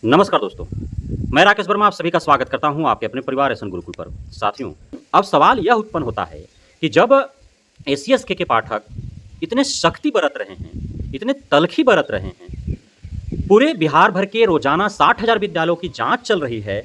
नमस्कार दोस्तों, मैं राकेश वर्मा आप सभी का स्वागत करता हूं आपके अपने परिवार एसएन गुरुकुल पर। साथियों, अब सवाल यह उत्पन्न होता है कि जब एसीएस के पाठक इतने सख्ती बरत रहे हैं, इतने तल्खी बरत रहे हैं, पूरे बिहार भर के रोजाना 60,000 विद्यालयों की जांच चल रही है,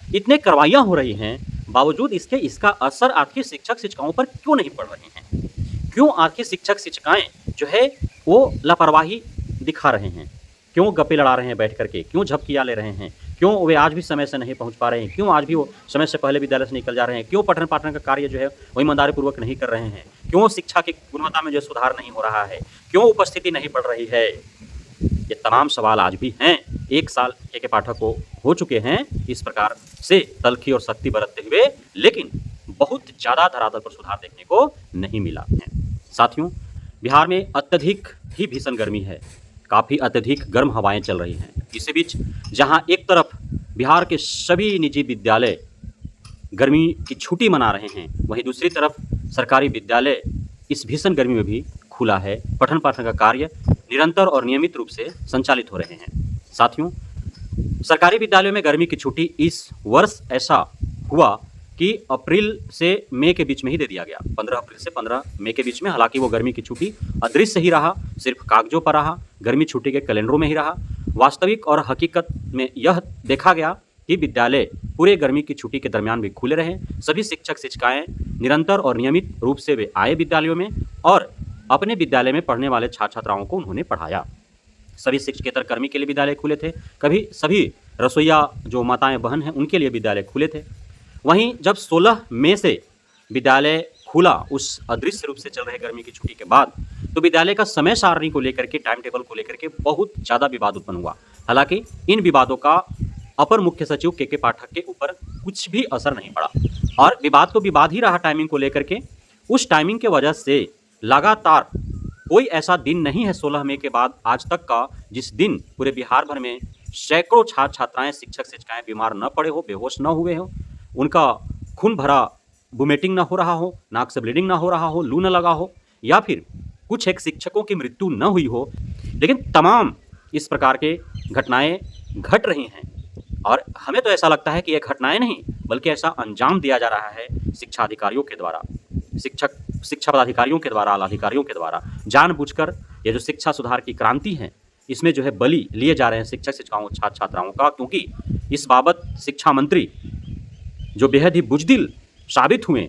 इतने कार्रवाइयां हो रही हैं, बावजूद इसके इसका असर आखिर शिक्षक-शिक्षिकाओं पर क्यों नहीं पड़ रहे हैं? क्यों आखिर शिक्षक-शिक्षिकाएं जो है वो लापरवाही दिखा रहे हैं? क्यों गप्पे लड़ा रहे हैं बैठ करके? क्यों झपकियाँ ले रहे हैं? क्यों वे आज भी समय से नहीं पहुँच पा रहे हैं? क्यों आज भी वो समय से पहले विद्यालय से निकल जा रहे हैं? क्यों पठन-पाठन का कार्य जो है वो ईमानदारीपूर्वक नहीं कर रहे हैं? क्यों शिक्षा की गुणवत्ता में जो सुधार नहीं हो रहा है? क्यों उपस्थिति नहीं बढ़ रही है? ये तमाम सवाल आज भी हैं। 1 साल के पाठक को हो चुके हैं इस प्रकार से तल्खी और सख्ती बरतते हुए, लेकिन बहुत ज़्यादा धरातल पर सुधार देखने को नहीं मिला है। साथियों, बिहार में अत्यधिक ही भीषण गर्मी है, काफ़ी अत्यधिक गर्म हवाएं चल रही हैं। इसी बीच जहां एक तरफ बिहार के सभी निजी विद्यालय गर्मी की छुट्टी मना रहे हैं, वहीं दूसरी तरफ सरकारी विद्यालय इस भीषण गर्मी में भी खुला है। पठन पाठन का कार्य निरंतर और नियमित रूप से संचालित हो रहे हैं। साथियों, सरकारी विद्यालयों में गर्मी की छुट्टी इस वर्ष ऐसा हुआ कि अप्रैल से मई के बीच में ही दे दिया गया। 15 अप्रैल से 15 मई के बीच में। हालांकि वो गर्मी की छुट्टी अदृश्य ही रहा, सिर्फ कागजों पर रहा, गर्मी छुट्टी के कैलेंडरों में ही रहा। वास्तविक और हकीकत में यह देखा गया कि विद्यालय पूरे गर्मी की छुट्टी के दरमियान भी खुले रहे। सभी शिक्षक शिक्षिकाएं निरंतर और नियमित रूप से वे आए विद्यालयों में और अपने विद्यालय में पढ़ने वाले छात्र छात्राओं को उन्होंने पढ़ाया। सभी शिक्षकेतर कर्मी के लिए विद्यालय खुले थे। कभी सभी रसोईया जो माताएं बहन हैं उनके लिए विद्यालय खुले थे। वहीं जब 16 मई से विद्यालय खुला उस अदृश्य रूप से चल रहे गर्मी की छुट्टी के बाद, तो विद्यालय का समय सारणी को लेकर के, टाइम टेबल को लेकर के बहुत ज़्यादा विवाद उत्पन्न हुआ। हालांकि इन विवादों का अपर मुख्य सचिव के पाठक के ऊपर कुछ भी असर नहीं पड़ा और विवाद तो विवाद ही रहा टाइमिंग को लेकर के। उस टाइमिंग के वजह से लगातार कोई ऐसा दिन नहीं है 16 मई के बाद आज तक का जिस दिन पूरे बिहार भर में सैकड़ों छात्र छात्राएं शिक्षक शिक्षिकाएं बीमार न पड़े हो, बेहोश न हुए हो, उनका खून भरा वोमिटिंग ना हो रहा हो, नाक से ब्लीडिंग ना हो रहा हो, लू न लगा हो, या फिर कुछ एक शिक्षकों की मृत्यु न हुई हो। लेकिन तमाम इस प्रकार के घटनाएं घट रही हैं और हमें तो ऐसा लगता है कि ये घटनाएं नहीं बल्कि ऐसा अंजाम दिया जा रहा है शिक्षा अधिकारियों के द्वारा, शिक्षा पदाधिकारियों के द्वारा, आला अधिकारियों के द्वारा जानबूझकर। ये जो शिक्षा सुधार की क्रांति है इसमें जो है बलि लिए जा रहे हैं शिक्षक शिक्षिकाओं छात्र छात्राओं का, क्योंकि इस बाबत शिक्षा मंत्री जो बेहद ही बुजदिल साबित हुए,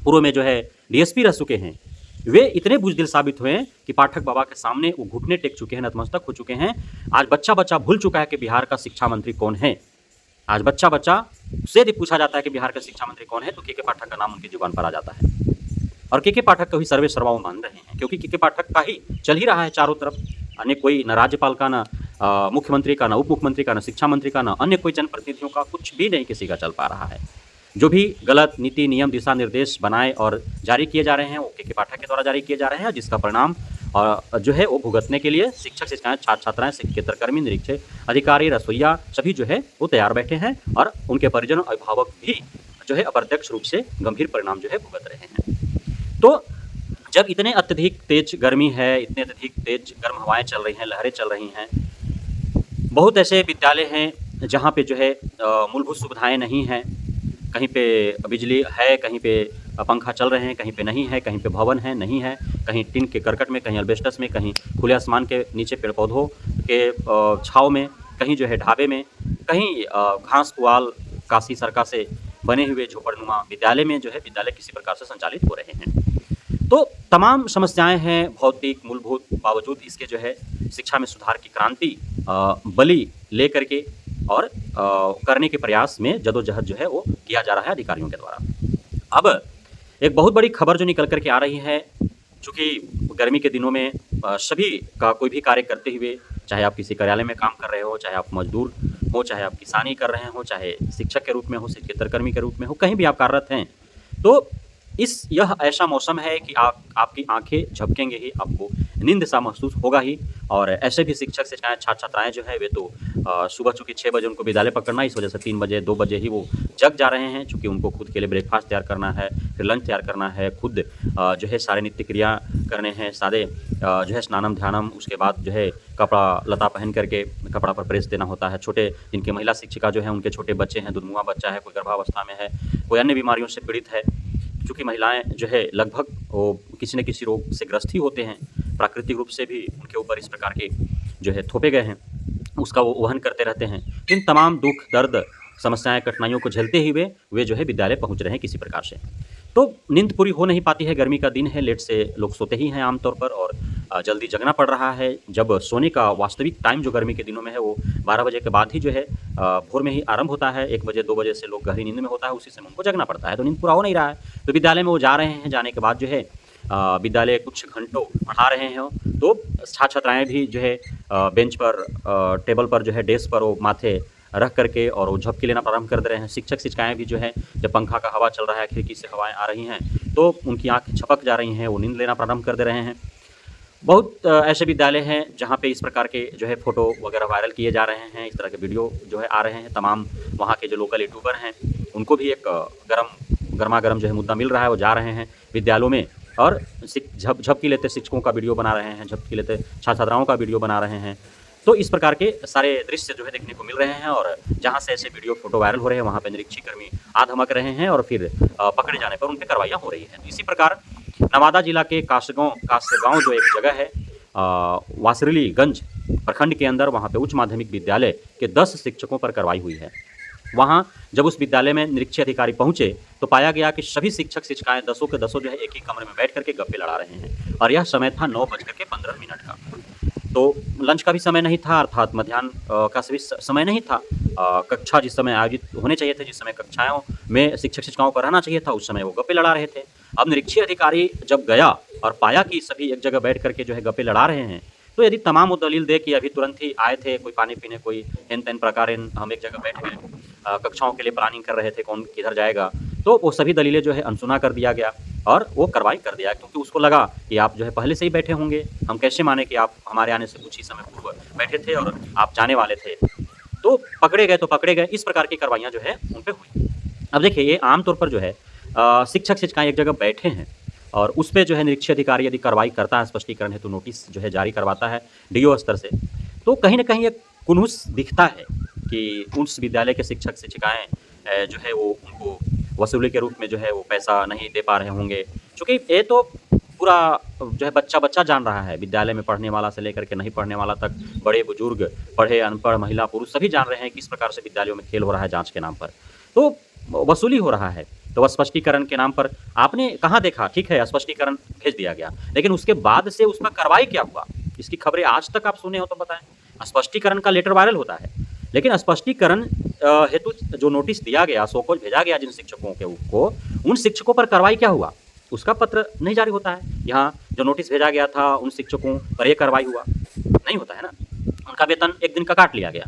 पूर्व में जो है डीएसपी रह चुके हैं, वे इतने बुजदिल साबित हुए हैं कि पाठक बाबा के सामने वो घुटने टेक चुके हैं, नतमस्तक हो चुके हैं। आज बच्चा बच्चा भूल चुका है कि बिहार का शिक्षा मंत्री कौन है। आज बच्चा बच्चा से यदि पूछा जाता है कि बिहार का शिक्षा मंत्री कौन है तो के पाठक का नाम उनकी जुबान पर आ जाता है और के पाठक को ही सर्वे सर्वा मान रहे हैं, क्योंकि के पाठक का ही चल ही रहा है चारों तरफ। अन्य कोई न राज्यपाल का, न मुख्यमंत्री का, न उप मुख्यमंत्री का, न शिक्षा मंत्री का, न अन्य कोई जनप्रतिनिधियों का, कुछ भी नहीं किसी का चल पा रहा है। जो भी गलत नीति नियम दिशा निर्देश बनाए और जारी किए जा रहे हैं वो के पाठक के द्वारा जारी किए जा रहे हैं, जिसका परिणाम जो है वो भुगतने के लिए शिक्षक शिक्षिकाएं छात्र छात्राएं शिक्षकेतर कर्मी निरीक्षक अधिकारी रसोईया सभी जो है वो तैयार बैठे हैं और उनके परिजन अभिभावक भी जो है अप्रत्यक्ष रूप से गंभीर परिणाम जो है भुगत रहे हैं। तो जब इतने अत्यधिक तेज गर्मी है, इतने अत्यधिक तेज गर्म हवाएं चल रही हैं, लहरें चल रही हैं, बहुत ऐसे विद्यालय हैं जहाँ पे जो है मूलभूत सुविधाएं नहीं हैं। कहीं पे बिजली है, कहीं पे पंखा चल रहे हैं, कहीं पे नहीं है, कहीं पे भवन है नहीं है, कहीं टिन के करकट में, कहीं अल्बेस्टस में, कहीं खुले आसमान के नीचे पेड़ पौधों के छाँव में, कहीं जो है ढाबे में, कहीं घास पुआल काशी सरका से बने हुए झोपड़नुमा विद्यालय में जो है विद्यालय किसी प्रकार से संचालित हो रहे हैं। तो तमाम समस्याएं हैं भौतिक मूलभूत, बावजूद इसके जो है शिक्षा में सुधार की क्रांति बलि ले करके और करने के प्रयास में जदोजहद जो है वो किया जा रहा है अधिकारियों के द्वारा। अब एक बहुत बड़ी खबर जो निकल करके आ रही है, चूँकि गर्मी के दिनों में सभी का कोई भी कार्य करते हुए, चाहे आप किसी कार्यालय में काम कर रहे हो, चाहे आप मजदूर हो, चाहे आप किसानी कर रहे हो, चाहे शिक्षक के रूप में हो, शिक्षकेतर कर्मी के रूप में हो, कहीं भी आप कार्यरत हैं, तो यह ऐसा मौसम है कि आपकी आंखें झपकेंगे ही, आपको नींद सा महसूस होगा ही। और ऐसे भी शिक्षक शिक्षिकाएं छात्र छात्राएं जो है वे तो सुबह चूँकि 6 बजे उनको विद्यालय पकड़ना, इस वजह से 3 बजे 2 बजे ही वो जग जा रहे हैं, चूँकि उनको खुद के लिए ब्रेकफास्ट तैयार करना है, फिर लंच तैयार करना है, खुद जो है सारे नित्य क्रिया करने हैं, सादे जो है स्नानम ध्यानम, उसके बाद जो है कपड़ा लता पहन करके कपड़ा पर प्रेस देना होता है। छोटे जिनकी महिला शिक्षिका जो है उनके छोटे बच्चे हैं, दुधमुआ बच्चा है, कोई गर्भावस्था में है, कोई अन्य बीमारियों से पीड़ित है, चूँकि महिलाएँ जो है लगभग वो किसी न किसी रोग से ग्रस्त ही होते हैं, प्राकृतिक रूप से भी उनके ऊपर इस प्रकार के जो है थोपे गए हैं, उसका वो वहन करते रहते हैं। इन तमाम दुःख, दर्द, समस्याएँ, कठिनाइयों को झेलते ही वे जो है विद्यालय पहुँच रहे हैं किसी प्रकार से। तो नींद पूरी हो नहीं पाती है, गर्मी का दिन है, लेट से लोग सोते ही हैं आमतौर पर और जल्दी जगना पड़ रहा है। जब सोने का वास्तविक टाइम जो गर्मी के दिनों में है वो 12 बजे के बाद ही जो है भोर में ही आरंभ होता है। 1 बजे 2 बजे से लोग गहरी नींद में होता है, उसी समय उनको जगना पड़ता है, तो नींद पूरा हो नहीं रहा है। तो विद्यालय में वो जा रहे हैं, जाने के बाद जो है विद्यालय कुछ घंटों पढ़ा रहे हैं, तो छात्र-छात्राएँ भी जो है बेंच पर टेबल पर जो है डेस्क पर वो माथे रख करके और वो झपकी लेना प्रारंभ कर दे रहे हैं। शिक्षक-शिक्षिकाएँ भी जो है जब पंखा का हवा चल रहा है, खिड़की से हवाएँ आ रही हैं, तो उनकी आँख झपक जा रही हैं, वो नींद लेना प्रारंभ कर दे रहे हैं। बहुत ऐसे विद्यालय हैं जहाँ पे इस प्रकार के जो है फ़ोटो वगैरह वायरल किए जा रहे हैं, इस तरह के वीडियो जो है आ रहे हैं। तमाम वहाँ के जो लोकल यूट्यूबर हैं, उनको भी एक गरमा-गरम जो है मुद्दा मिल रहा है, वो जा रहे हैं विद्यालयों में और झपकी लेते शिक्षकों का वीडियो बना रहे हैं, झपकी लेते छात्र-छात्राओं का वीडियो बना रहे हैं। तो इस प्रकार के सारे दृश्य जो है देखने को मिल रहे हैं और जहाँ से ऐसे वीडियो फ़ोटो वायरल हो रहे हैं, वहाँ पे निरीक्षीकर्मी आ धमक रहे हैं और फिर पकड़े जाने पर उन पे कार्रवाइयाँ हो रही हैं। इसी प्रकार नवादा जिला के कासगाँव जो एक जगह है वासरिलीगंज प्रखंड के अंदर, वहाँ पे उच्च माध्यमिक विद्यालय के 10 शिक्षकों पर कार्रवाई हुई है। वहाँ जब उस विद्यालय में निरीक्षी अधिकारी पहुँचे तो पाया गया कि सभी शिक्षक-शिक्षिकाएँ 10 के 10 जो है एक ही कमरे में बैठ कर के गप्पे लड़ा रहे हैं और यह समय था 9:15 का। तो लंच का भी समय नहीं था, अर्थात मध्याह्न का भी समय नहीं था। कक्षा जिस समय आयोजित होने चाहिए थे, जिस समय कक्षाओं में शिक्षक-शिक्षिकाओं को रहना चाहिए था, उस समय वो गप्पे लड़ा रहे थे। अब निरीक्षी अधिकारी जब गया और पाया कि सभी एक जगह बैठ करके जो है गप्पे लड़ा रहे हैं, तो यदि तमाम वो दलील दे कि अभी तुरंत ही आए थे, कोई पानी पीने, कोई हेन-तेन प्रकारेण हम एक जगह बैठ गए, कक्षाओं के लिए प्लानिंग कर रहे थे, कौन किधर जाएगा, तो वो सभी दलीलें जो है अनसुना कर दिया गया और वो कार्रवाई कर दिया, क्योंकि उसको लगा कि आप जो है पहले से ही बैठे होंगे, हम कैसे माने कि आप हमारे आने से कुछ ही समय पूर्व बैठे थे और आप जाने वाले थे। तो पकड़े गए तो पकड़े गए, इस प्रकार की कार्रवाइयाँ जो है उन पे हुई। अब देखिए, ये आमतौर पर जो है शिक्षक-शिक्षिकाएँ एक जगह बैठे हैं और उस पे जो है निरीक्षी अधिकारी यदि कार्रवाई करता है, स्पष्टीकरण हेतु नोटिस जो है जारी करवाता है डीओ स्तर से, तो कहीं न कहीं एक कुनूस दिखता है कि उस विद्यालय के शिक्षक-शिक्षिकाएँ जो है वो उनको वसूली के रूप में जो है वो पैसा नहीं दे पा रहे होंगे। चूँकि ये तो पूरा जो है बच्चा-बच्चा जान रहा है, विद्यालय में पढ़ने वाला से लेकर के नहीं पढ़ने वाला तक, बड़े-बुजुर्ग, पढ़े-अनपढ़, महिला, पुरुष सभी जान रहे हैं किस प्रकार से विद्यालयों में खेल हो रहा है जाँच के नाम पर। तो वसूली हो रहा है, तो स्पष्टीकरण के नाम पर आपने कहाँ देखा? ठीक है, स्पष्टीकरण भेज दिया गया, लेकिन उसके बाद से उस पर कार्रवाई क्या हुआ? इसकी खबरें आज तक आप सुने हो तो बताएँ। स्पष्टीकरण का लेटर वायरल होता है, लेकिन स्पष्टीकरण हेतु जो नोटिस दिया गया, सो-कॉल्ड भेजा गया जिन शिक्षकों को, उन शिक्षकों पर कार्रवाई क्या हुआ? उसका पत्र नहीं जारी होता है। यहाँ जो नोटिस भेजा गया था उन शिक्षकों पर ये कार्रवाई हुआ, नहीं होता है ना। उनका वेतन 1 दिन का काट लिया गया,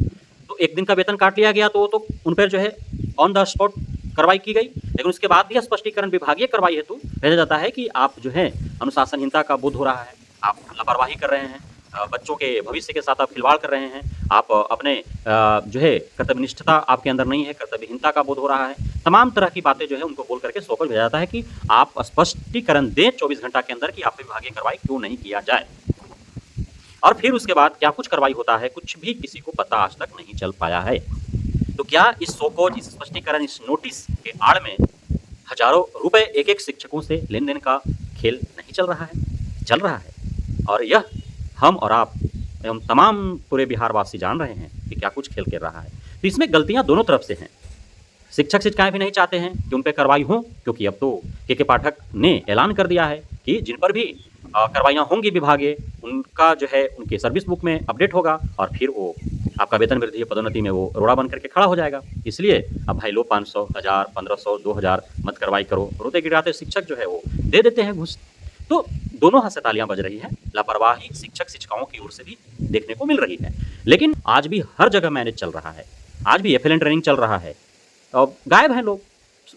तो 1 दिन का वेतन काट लिया गया तो उन पर जो है ऑन द स्पॉट कार्रवाई की गई, लेकिन उसके बाद भी स्पष्टीकरण विभागीय कार्रवाई हेतु भेजा जाता है कि आप जो है अनुशासनहीनता का बोध हो रहा है, आप लापरवाही कर रहे हैं, बच्चों के भविष्य के साथ आप खिलवाड़ कर रहे हैं, आप अपने जो है कर्तव्यनिष्ठता आपके अंदर नहीं है, कर्तव्यहीनता का बोध हो रहा है। तमाम तरह की बातें जो है उनको बोल करके सौंपा भेजा जाता है कि आप स्पष्टीकरण दें 24 घंटा के अंदर कि आप पे विभागीय कार्रवाई क्यों नहीं किया जाए। और फिर उसके बाद क्या कुछ कार्रवाई होता है, कुछ भी किसी को पता आज तक नहीं चल पाया है। तो क्या इस सो-कॉल्ड, इस स्पष्टीकरण, इस नोटिस के आड़ में हजारों रुपए एक-एक शिक्षकों से लेन-देन का खेल नहीं चल रहा है? चल रहा है, और यह हम और आप एवं तमाम पूरे बिहारवासी जान रहे हैं कि क्या कुछ खेल खेल रहा है। तो इसमें गलतियां दोनों तरफ से हैं। शिक्षक-शिक्षिकाएँ भी नहीं चाहते हैं कि उन पे कार्रवाई हो, क्योंकि अब तो के पाठक ने ऐलान कर दिया है कि जिन पर भी कार्रवाइयाँ होंगी विभागीय, उनका जो है उनके सर्विस बुक में अपडेट होगा और फिर वो आपका वेतन वृद्धि, पदोन्नति में वो रोड़ा बन करके खड़ा हो जाएगा। इसलिए अब भाई लो 500, 1000, 1500, 2000 मत कार्रवाई करो, रोते गिड़ाते शिक्षक जो है वो दे देते हैं घूस। तो दोनों हाथ से तालियां बज रही है, लापरवाही शिक्षक-शिक्षिकाओं की ओर से भी देखने को मिल रही है। लेकिन आज भी हर जगह मैनेज चल रहा है, आज भी एफएलएन ट्रेनिंग चल रहा है, और गायब हैं लोग।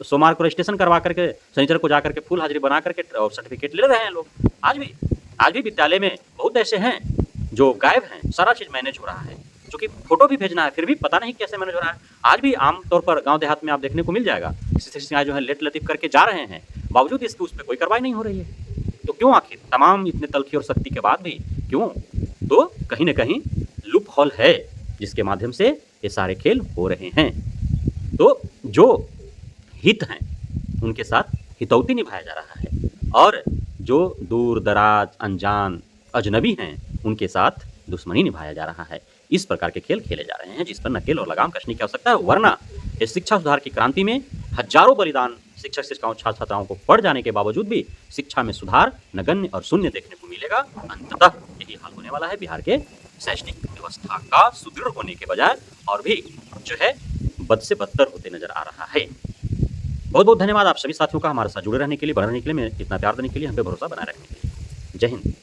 सोमवार को रजिस्ट्रेशन करवा करके, शनिचर को जाकर के फुल हाजिरी बना करके और सर्टिफिकेट ले रहे हैं लोग। आज भी विद्यालय में बहुत ऐसे हैं जो गायब हैं, सारा चीज़ मैनेज हो रहा है। चूँकि फोटो भी भेजना है, फिर भी पता नहीं कैसे मैनेज हो रहा है। आज भी आमतौर पर गाँव देहात में आप देखने को मिल जाएगा, शिक्षक जो है लेट लतीफ़ करके जा रहे हैं, बावजूद इसके उस पर कोई कार्रवाई नहीं हो रही है। तो क्यों आखिर तमाम इतने तलखी और सख्ती के बाद भी क्यों? तो कहीं न कहीं लूप होल है, जिसके माध्यम से ये सारे खेल हो रहे हैं। तो जो हित हैं, उनके साथ हितौती निभाया जा रहा है और जो दूर-दराज, अनजान, अजनबी हैं, उनके साथ दुश्मनी निभाया जा रहा है। इस प्रकार के खेल खेले जा रहे हैं, जिस पर नकेल और लगाम कसने की आवश्यकता है, वरना इस शिक्षा सुधार की क्रांति में हज़ारों बलिदान शिक्षक-शिक्षिकाओं, छात्र-छात्राओं को पड़ जाने के बावजूद भी शिक्षा में सुधार नगण्य और शून्य देखने को मिलेगा। अंततः यही हाल होने वाला है बिहार के शैक्षणिक व्यवस्था का सुदृढ़ होने के बजाय और भी जो है बद से बदतर होते नज़र आ रहा है। बहुत-बहुत धन्यवाद आप सभी साथियों का हमारे साथ जुड़े रहने के लिए, बने रहने के लिए, इतना प्यार देने के लिए, हम पे भरोसा बनाए रखने के लिए। जय हिंद।